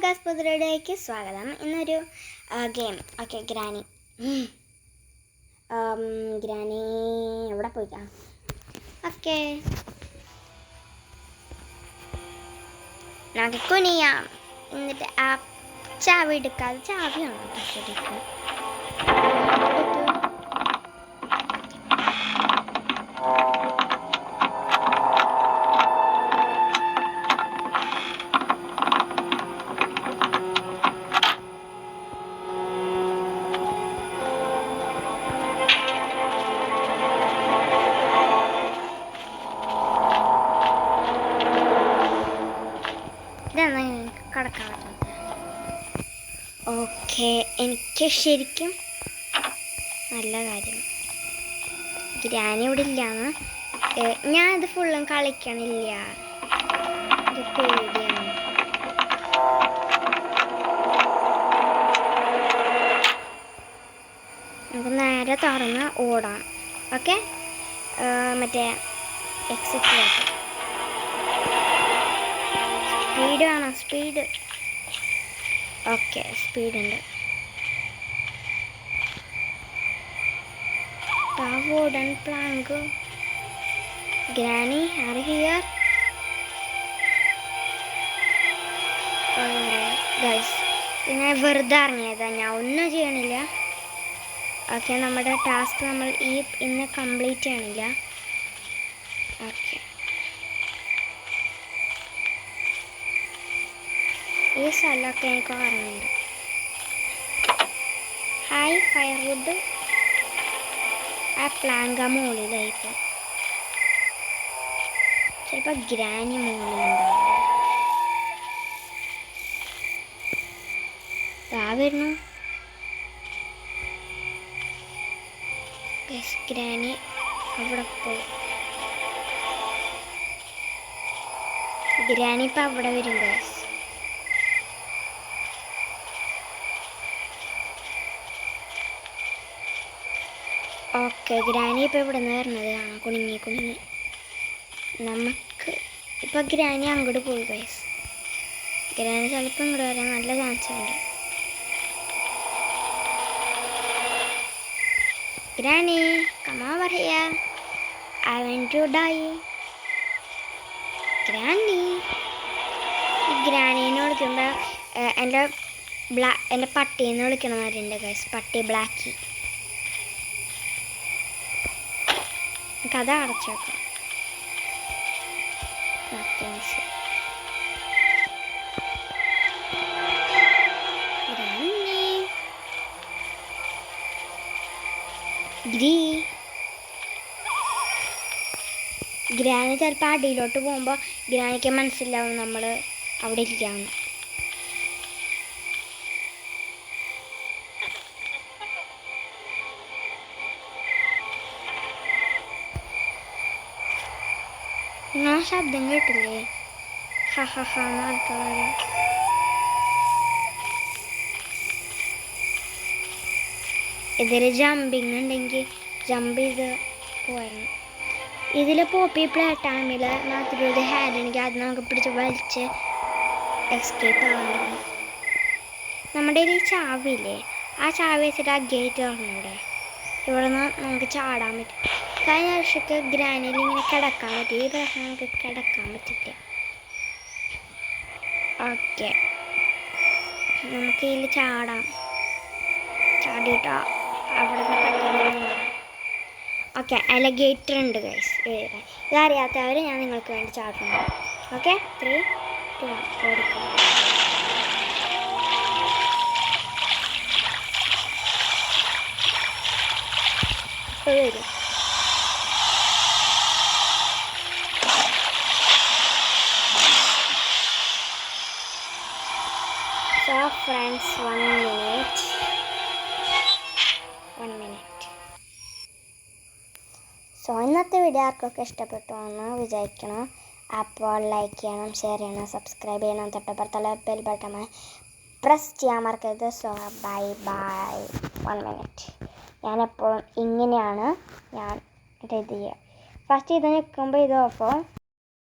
Guys, പുതിയയിലേക്ക് സ്വാഗതം. ഇന്നൊരു game. Okay, granny എവിടെ പോയിക്കാം? ഓക്കെ, നമുക്ക് കുനിയാം. എന്നിട്ട് ആ ചാവി എടുക്കാതെ, ചാവിയാണോ ശരിക്കും? കടക്കാൻ പറ്റുന്നത്. ഓക്കെ, എനിക്ക് ശരിക്കും നല്ല കാര്യം ഗ്രാനി ഇവിടെ ഇല്ലാന്ന്. ഞാനിത് ഫുള്ളും കളിക്കണില്ല, ഇത് പേടിയാണ്. നമുക്ക് നേരെ തുറന്ന് ഓടാം. ഓക്കെ, മറ്റേ എക്സിറ്റ് സ്പീഡ് വേണം, സ്പീഡ്. ഓക്കെ, സ്പീഡുണ്ട്. Wooden plank. Granny are here? Guys, ഞാൻ വെറുതെ ഇറങ്ങിയതാ, ഞാൻ ഒന്നും ചെയ്യണില്ല. ഓക്കെ, നമ്മുടെ ടാസ്ക് നമ്മൾ ഇന്ന് കംപ്ലീറ്റ് ചെയ്യണില്ല. ഓക്കെ, ഈ സ്ഥലമൊക്കെ എനിക്ക് ഓർമ്മയുണ്ട്. Hi firewood. ആ പ്ലാങ്ക മുകളിലായിപ്പോൾ. ചിലപ്പോൾ ഗ്രാനി മുകളിലുണ്ടാവും. വരുന്നു ഗ്രാനി അവിടെ പോയി. ഗ്രാനി ഇപ്പം അവിടെ വരും ഗൈസ്. ഓക്കെ, ഗ്രാനി ഇപ്പം ഇവിടെ നിന്ന് വരണത് കാണാം, കുണുങ്ങി. നമുക്ക് ഇപ്പം ഗ്രാനി അങ്ങോട്ട് പോയി ഗൈസ്. ഗ്രാനി ചിലപ്പോൾ ഇങ്ങോട്ട് വരാൻ നല്ല ചാൻസ് ഉണ്ട്. Granny come over here, I want to die. ഗ്രാനീനെ വിളിക്കുമ്പോൾ എൻ്റെ പട്ടീന്ന് വിളിക്കണമാരുണ്ട് ഗൈസ്. പട്ടി ബ്ലാക്കി. കഥ അടച്ചേക്കാം. ഗ്രാനി ചിലപ്പോൾ അടിയിലോട്ട് പോകുമ്പോൾ ഗ്രാനിക്ക് മനസ്സിലാവും നമ്മൾ അവിടെ ഇരിക്കാന്ന്. നിങ്ങൾ ശബ്ദം കേട്ടില്ലേ? ഇതിൽ ജമ്പിങ് ഉണ്ടെങ്കിൽ ജമ്പ് ചെയ്ത് പോയിരുന്നു. ഇതിൽ പോപ്പി പ്ലേ ടൈമിൽ മാത്രം ഒരു ഹാൻഡ് ഉണ്ടെങ്കിൽ അത് നമുക്ക് പിടിച്ച് വലിച്ച് എസ്കേപ്പ് ആവാൻ. നമ്മുടെ ഈ ചാവില്ലേ, ആ ചാവി വെച്ചിട്ട് ആ ഗേറ്റ് തുറന്നൂടെ, ഇവിടെ നിന്ന് നമുക്ക് ചാടാൻ പറ്റും. കഴിഞ്ഞ വർഷമൊക്കെ ഗ്രാനിയിൽ ഇങ്ങനെ കിടക്കാൻ പറ്റും, ഈ പ്രാവശ്യം നമുക്ക് കിടക്കാൻ പറ്റില്ല. ഓക്കെ, നമുക്ക് ഇതിൽ ചാടാം. ചാടിയിട്ടോ അവിടെ നിന്ന്. ഓക്കെ, അലഗേറ്റർ ഉണ്ട് ഗൈസ്. ഇതറിയാത്തവർ ഞാൻ നിങ്ങൾക്ക് വേണ്ടി ചാടുന്നു. ഓക്കെ, 3, 2, 1 ഓടിക്കും. ഇപ്പോൾ വരും. So friends, 1 minute. സോ ഇന്നത്തെ വീഡിയോ ആർക്കൊക്കെ ഇഷ്ടപ്പെട്ടു എന്ന് വിചാരിക്കണം. അപ്പോൾ ലൈക്ക് ചെയ്യണം, ഷെയർ ചെയ്യണം, സബ്സ്ക്രൈബ് ചെയ്യണം, തൊട്ടപ്പുറത്തുള്ള ബെൽ ബട്ടൺ പ്രസ് ചെയ്യാൻ മറക്കരുത്. So bye 1 minute. ഞാനെപ്പോഴും ഇങ്ങനെയാണ് ഞാൻ ഇത് ചെയ്യുക. ഫസ്റ്റ് ഇത് നിൽക്കുമ്പോൾ ഇത് ഓഫ്.